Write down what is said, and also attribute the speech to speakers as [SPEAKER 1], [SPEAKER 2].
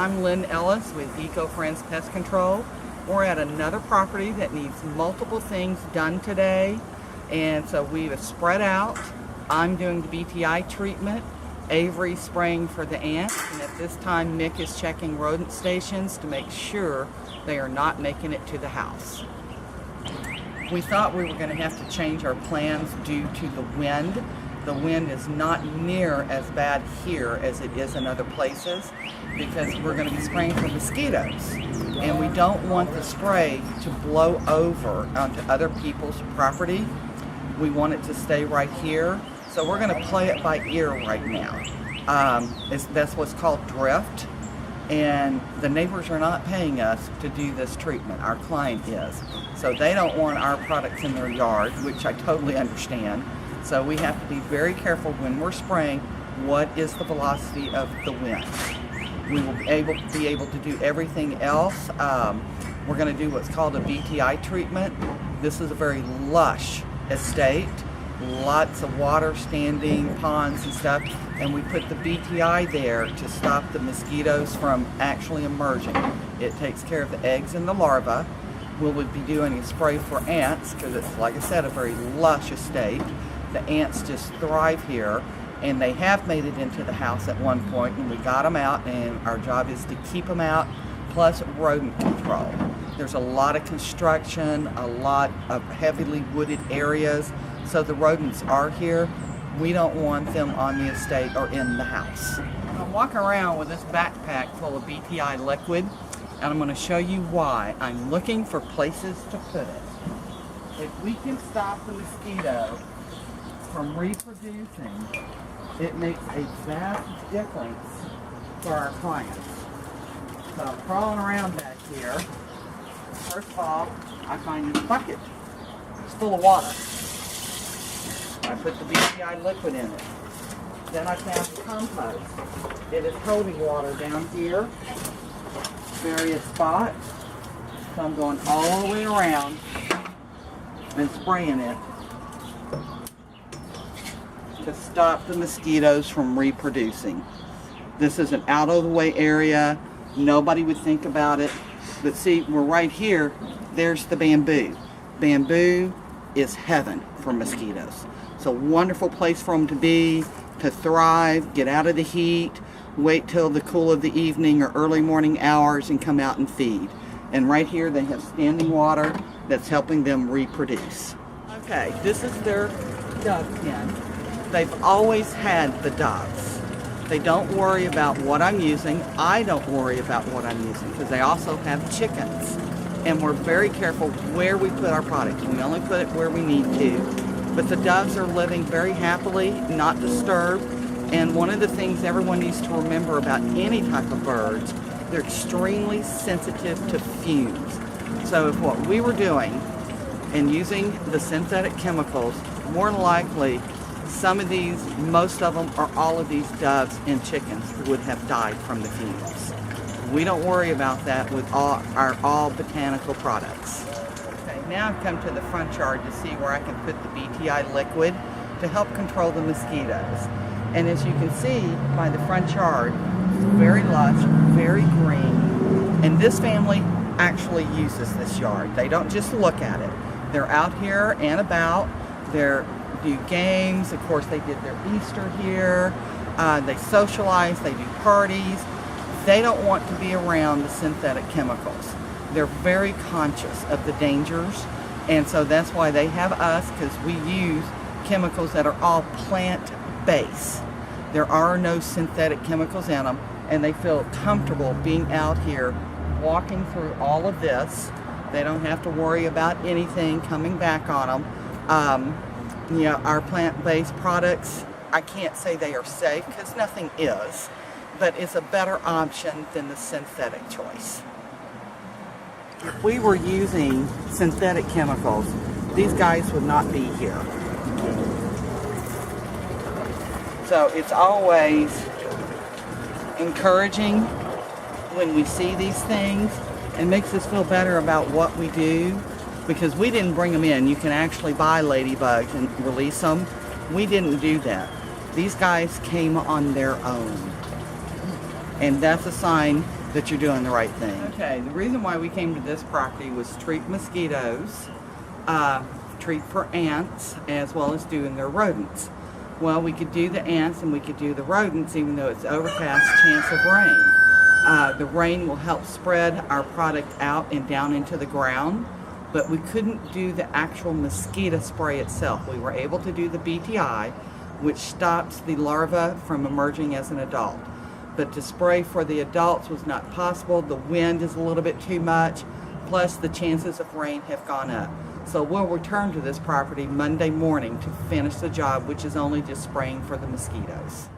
[SPEAKER 1] I'm Lynn Ellis with Eco Friends Pest Control. We're at another property that needs multiple things done today, and so we have spread out. I'm doing the BTI treatment, Avery's spraying for the ants, and at this time Mick is checking rodent stations to make sure they are not making it to the house. We thought we were going to have to change our plans due to the wind. The wind is not near as bad here as it is in other places because we're going to be spraying for mosquitoes, and we don't want the spray to blow over onto other people's property. We want it to stay right here, so we're going to play it by ear right now. That's what's called drift, and the neighbors are not paying us to do this treatment. Our client is, so they don't want our products in their yard, which I totally understand. So we have to be very careful when we're spraying. What is the velocity of the wind? We will be able to do everything else. We're going to do what's called a BTI treatment. This is a very lush estate, lots of water, standing ponds and stuff, and we put the BTI there to stop the mosquitoes from actually emerging. It takes care of the eggs and the larvae. We'll be doing a spray for ants because it's, like I said, a very lush estate. The ants just thrive here, and they have made it into the house at one point, and we got them out, and our job is to keep them out, plus rodent control. There's a lot of construction, a lot of heavily wooded areas, so the rodents are here. We don't want them on the estate or in the house. I'm walking around with this backpack full of BTI liquid, and I'm going to show you why. I'm looking for places to put it. If we can stop the mosquito from reproducing, it makes a vast difference for our clients. So I'm crawling around back here. First of all, I find this bucket. It's full of water. I put the BTI liquid in it. Then I found the compost. It is holding water down here, various spots. So I'm going all the way around and spraying it to stop the mosquitoes from reproducing. This is an out of the way area. Nobody would think about it. But see, we're right here. There's the bamboo. Bamboo is heaven for mosquitoes. It's a wonderful place for them to be, to thrive, get out of the heat, wait till the cool of the evening or early morning hours and come out and feed. And right here they have standing water that's helping them reproduce. Okay, this is their dove pen. They've always had the doves. They don't worry about what I'm using. I don't worry about what I'm using because they also have chickens. And we're very careful where we put our product. We only put it where we need to. But the doves are living very happily, not disturbed. And one of the things everyone needs to remember about any type of birds, they're extremely sensitive to fumes. So if what we were doing and using the synthetic chemicals, more than likely some of these, most of them, or all of these doves and chickens would have died from the fumes. We don't worry about that with our all botanical products. Okay, now I've come to the front yard to see where I can put the BTI liquid to help control the mosquitoes. And as you can see by the front yard, it's very lush, very green, and this family actually uses this yard. They don't just look at it. They're out here and about. They do games. Of course, they did their Easter here. They socialize. They do parties. They don't want to be around the synthetic chemicals. They're very conscious of the dangers, and so that's why they have us, because we use chemicals that are all plant-based. There are no synthetic chemicals in them, and they feel comfortable being out here walking through all of this. They don't have to worry about anything coming back on them. You know, our plant-based products, I can't say they are safe because nothing is, but it's a better option than the synthetic choice. If we were using synthetic chemicals, these guys would not be here. So it's always encouraging when we see these things and makes us feel better about what we do, because we didn't bring them in. You can actually buy ladybugs and release them. We didn't do that. These guys came on their own. And that's a sign that you're doing the right thing. Okay, the reason why we came to this property was treat mosquitoes, treat for ants, as well as doing their rodents. Well, we could do the ants and we could do the rodents even though it's overcast, chance of rain. The rain will help spread our product out and down into the ground, but we couldn't do the actual mosquito spray itself. We were able to do the BTI, which stops the larva from emerging as an adult. But to spray for the adults was not possible. The wind is a little bit too much, plus the chances of rain have gone up. So we'll return to this property Monday morning to finish the job, which is only just spraying for the mosquitoes.